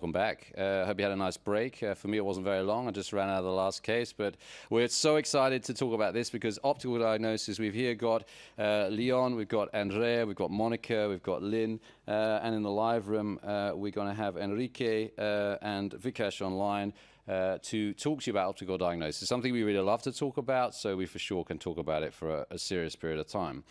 welcome back. I hope you had a nice break. For me, it wasn't very long. I just ran out of the last case, but we're so excited to talk about this because optical diagnosis, we've here got Leon, we've got Andrea, we've got Monica, we've got Lynn, and in the live room, we're going to have Enrique and Vikash online to talk to you about optical diagnosis, something we really love to talk about, so we for sure can talk about it for a serious period of time.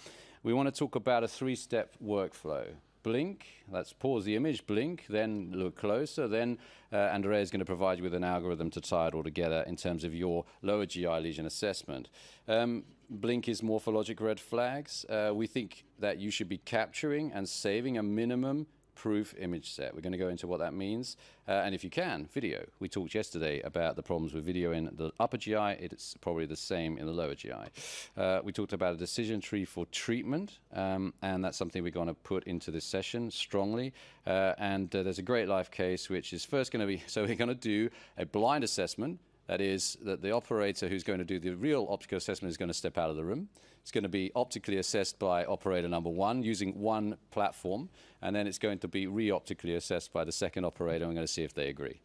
We want to talk about a three-step workflow. Blink, let's pause the image, blink, then look closer, then Andrea is going to provide you with an algorithm to tie it all together in terms of your lower GI lesion assessment. Blink is morphologic red flags. We think that you should be capturing and saving a minimum proof image set. We're going to go into what that means. And if you can, video. We talked yesterday about the problems with video in the upper GI. It's probably the same in the lower GI. We talked about a decision tree for treatment, and that's something we're going to put into this session strongly. And there's a great life case, which is first going to be, so we're going to do a blind assessment. That is, that the operator who's going to do the real optical assessment is going to step out of the room. It's going to be optically assessed by operator number one using one platform, and then it's going to be re-optically assessed by the second operator. I'm going to see if they agree.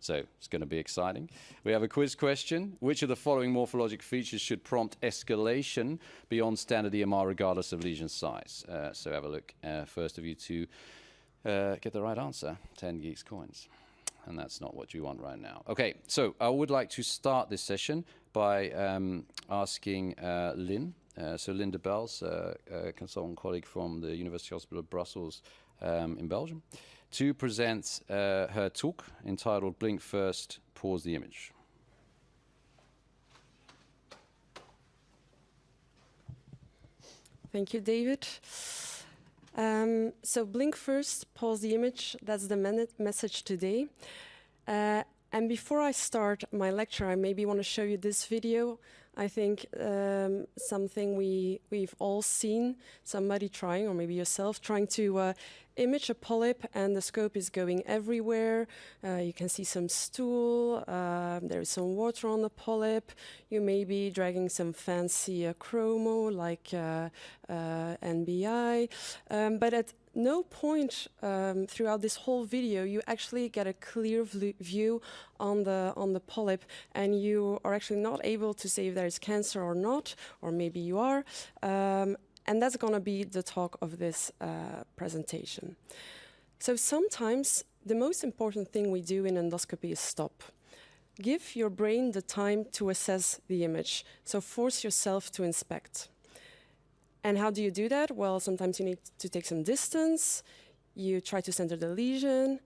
So it's going to be exciting. We have a quiz question. Which of the following morphologic features should prompt escalation beyond standard EMR regardless of lesion size? So have a look. First of you to get the right answer, 10 geeks coins. And that's not what you want right now. Okay, so I would like to start this session by asking Lynn. So Lynn de Bels, a consultant colleague from the University Hospital of Brussels in Belgium, to present her talk entitled Blink First, Pause the Image. Thank you, David. So blink first, pause the image. That's the message today. And before I start my lecture, I maybe want to show you this video. I think something we've all seen, somebody trying, or maybe yourself, trying to image a polyp, and the scope is going everywhere. You can see some stool, there is some water on the polyp. You may be dragging some fancy chromo like NBI, but at no point throughout this whole video you actually get a clear view on the polyp, and you are actually not able to say if there is cancer or not, or maybe you are. And that's going to be the talk of this presentation. So sometimes the most important thing we do in endoscopy is stop. Give your brain the time to assess the image. So force yourself to inspect. And how do you do that? Well, sometimes you need to take some distance. You try to center the lesion.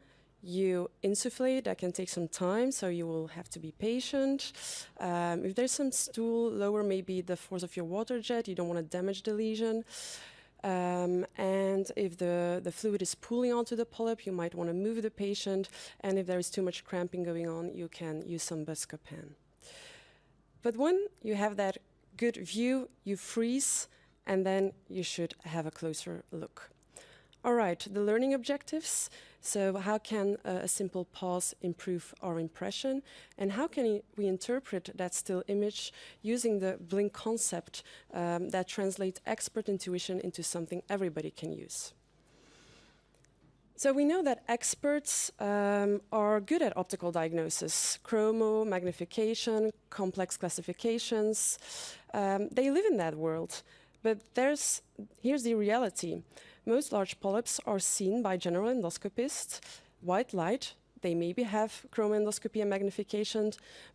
You insufflate. That can take some time, so you will have to be patient. If there's some stool, lower maybe the force of your water jet. You don't want to damage the lesion. And if the fluid is pooling onto the polyp, you might want to move the patient. And if there is too much cramping going on, you can use some Buscopan. But when you have that good view, you freeze, and then you should have a closer look. All right, the learning objectives. So how can a simple pause improve our impression? And how can we interpret that still image using the blink concept that translates expert intuition into something everybody can use? So we know that experts are good at optical diagnosis, chromo, magnification, complex classifications. They live in that world. But here's the reality. Most large polyps are seen by general endoscopists, white light. They maybe have chromoendoscopy and magnification,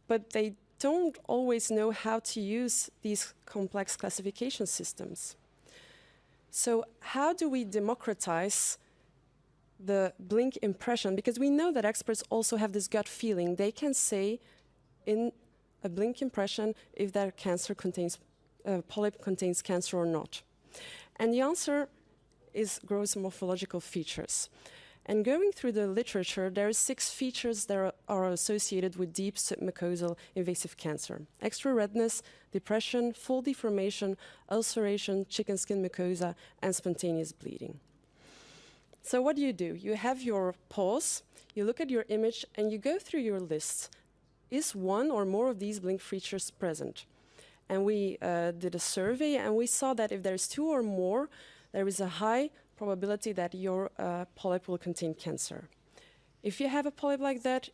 but they don't always know how to use these complex classification systems. So how do we democratize the blink impression? Because we know that experts also have this gut feeling. They can say in a blink impression if that polyp contains cancer or not. And the answer is gross morphological features. And going through the literature, there are 6 features that are associated with deep submucosal invasive cancer: extra redness, depression, full deformation, ulceration, chicken skin mucosa, and spontaneous bleeding. So what do? You have your pause, you look at your image, and you go through your list. Is one or more of these blink features present? And we did a survey, and we saw that if there's 2 or more, there is a high probability that your polyp will contain cancer. If you have a polyp like that,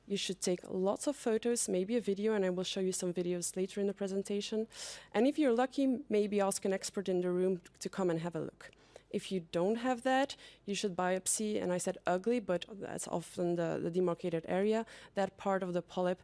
you should take lots of photos, maybe a video, and I will show you some videos later in the presentation. And if you're lucky, maybe ask an expert in the room to come and have a look. If you don't have that, you should biopsy, and I said ugly, but that's often the demarcated area, that part of the polyp